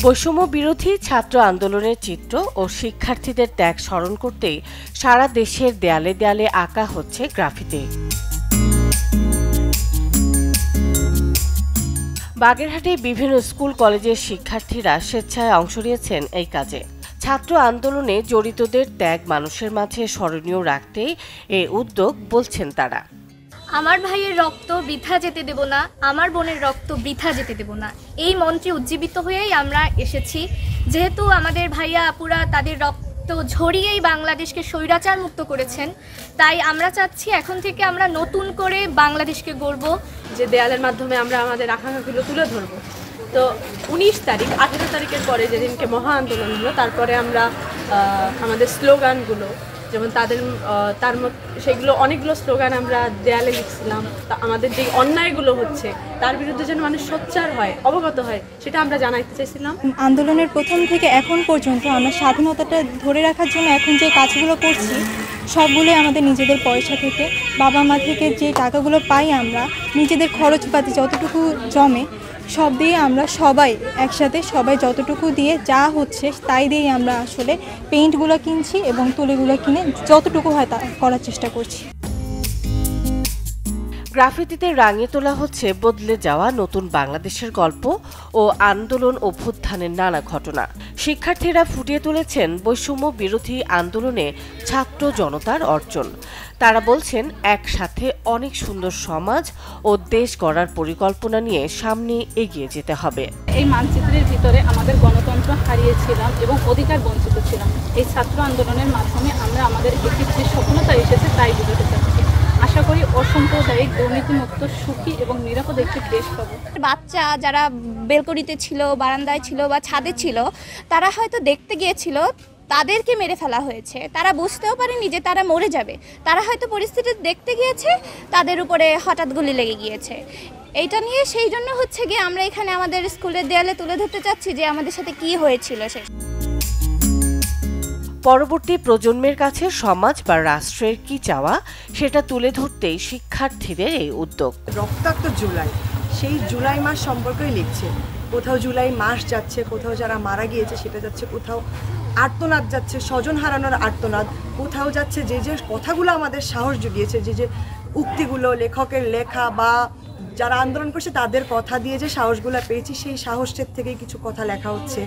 বৈষম্য বিরোধী ছাত্র আন্দোলনের চিত্র ও শিক্ষার্থীদের ত্যাগ স্মরণ করতেই সারা দেশের দেয়ালে দেয়ালে আঁকা হচ্ছে গ্রাফিতি। বাগেরহাটে বিভিন্ন স্কুল কলেজের শিক্ষার্থীরা স্বেচ্ছায় অংশ নিয়েছেন এই কাজে। ছাত্র আন্দোলনে জড়িতদের ত্যাগ মানুষের মাঝে স্মরণীয় রাখতেই এই উদ্যোগ বলছেন তারা। আমার ভাইয়ের রক্ত বৃথা যেতে দেব না, আমার বোনের রক্ত বৃথা যেতে দেব না, এই মন্ত্রে উজ্জীবিত হয়েই আমরা এসেছি। যেহেতু আমাদের ভাইয়া আপুরা তাদের রক্ত ঝরিয়েই বাংলাদেশকে স্বৈরাচার মুক্ত করেছেন, তাই আমরা চাচ্ছি এখন থেকে আমরা নতুন করে বাংলাদেশকে গড়ব। যে দেয়ালের মাধ্যমে আমরা আমাদের আকাঙ্ক্ষাগুলো তুলে ধরব। তো 19 তারিখ 18 তারিখের পরে যেদিনকে মহা আন্দোলন হলো, তারপরে আমরা আমাদের স্লোগানগুলো যেমন সেগুলো অনেকগুলো স্লোগান আমরা দেয়ালে লিখছিলাম। আমাদের যে অন্যায়গুলো হচ্ছে তার বিরুদ্ধে যেন মানুষ সোচ্চার হয়, অবগত হয়, সেটা আমরা জানাইতে চাইছিলাম। আন্দোলনের প্রথম থেকে এখন পর্যন্ত আমরা স্বাধীনতাটা ধরে রাখার জন্য এখন যে কাজগুলো করছি সবগুলোই আমাদের নিজেদের পয়সা থেকে, বাবা মা থেকে যে টাকাগুলো পাই আমরা নিজেদের খরচপাতি যতটুকু জমে সব দিয়ে আমরা সবাই একসাথে সবাই যতটুকু দিয়ে যা হচ্ছে তাই দিয়েই আমরা আসলে পেইন্টগুলো কিনছি এবং তুলিগুলো কিনে যতটুকু হয় তা করার চেষ্টা করছি। গ্রাফিতিতে রাঙিয়ে তোলা হচ্ছে বদলে যাওয়া নতুন বাংলাদেশের গল্প ও আন্দোলন অভ্যুত্থানের নানা ঘটনা। শিক্ষার্থীরা ফুটিয়ে তুলেছেন বৈষম্য বিরোধী আন্দোলনে ছাত্র জনতার অর্জন। তারা বলছেন একসাথে অনেক সুন্দর সমাজ ও দেশ গড়ার পরিকল্পনা নিয়ে সামনে এগিয়ে যেতে হবে। এই মানচিত্রের ভিতরে আমাদের গণতন্ত্র হারিয়েছিলাম এবং অধিকার বঞ্চিত ছিলাম। এই ছাত্র আন্দোলনের মাধ্যমে আমরা আমাদের একটি যে সফলতা এসেছে তাই বুঝাতে চাচ্ছি। আশা করি অসাম্প্রদায়িক দুর্নীতিমুক্ত সুখী এবং নিরাপদ একটি দেশ পাবো। বাচ্চা যারা বেলকনিতে ছিল, বারান্দায় ছিল বা ছাদে ছিল, তারা হয়তো দেখতে গিয়েছিল তাদেরকে মেরে ফেলা হয়েছে। তারা বুঝতেও পারেনি যে তারা মরে যাবে। তারা হয়তো পরিস্থিতি দেখতে গিয়েছে, তাদের উপরে হঠাৎ গুলি লেগে গিয়েছে। এইটা নিয়ে সেই জন্য হচ্ছে গিয়ে আমরা এখানে আমাদের স্কুলের দেয়ালে তুলে ধরতে চাচ্ছি যে আমাদের সাথে কি হয়েছিল। পরবর্তী প্রজন্মের কাছে সমাজ বা রাষ্ট্রের কি চাওয়া সেটা তুলে ধরতেই শিক্ষার্থীদের এই উদ্যোগ। রক্তাক্ত জুলাই, সেই জুলাই মাস সম্পর্কেই লিখছে। কোথাও জুলাই মাস যাচ্ছে, কোথাও যারা মারা গিয়েছে সেটা যাচ্ছে, কোথাও আর্তনাদ যাচ্ছে, স্বজন হারানোর আর্তনাদ, কোথাও যাচ্ছে যে যে কথাগুলো আমাদের সাহস জুগিয়েছে, যে যে উক্তিগুলো লেখকের লেখা বা যারা আন্দোলন করছে তাদের কথা দিয়ে যে সাহসগুলো পেয়েছি সেই সাহসের থেকে কিছু কথা লেখা হচ্ছে।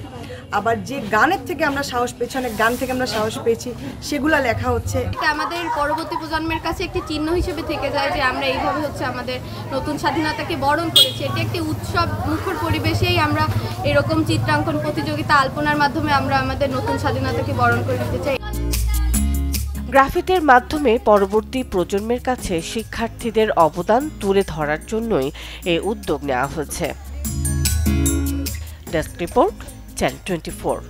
আবার যে গানের থেকে আমরা সাহস পেয়েছি, অনেক গান থেকে আমরা সাহস পেয়েছি, সেগুলো লেখা হচ্ছে। আমাদের পরবর্তী প্রজন্মের কাছে একটি চিহ্ন হিসেবে থেকে যায় যে আমরা এইভাবে হচ্ছে আমাদের নতুন স্বাধীনতাকে বরণ করেছি। এটি একটি উৎসব মুখর পরিবেশেই আমরা এরকম চিত্রাঙ্কন প্রতিযোগিতা আলপনার মাধ্যমে আমরা আমাদের নতুন স্বাধীনতাকে বরণ করে দিতে চাই। গ্রাফিতির মাধ্যমে পরবর্তী প্রজন্মের কাছে শিক্ষার্থীদের অবদান তুলে ধরার জন্যই এই উদ্যোগ নেওয়া হয়েছে। Desk report, channel 24।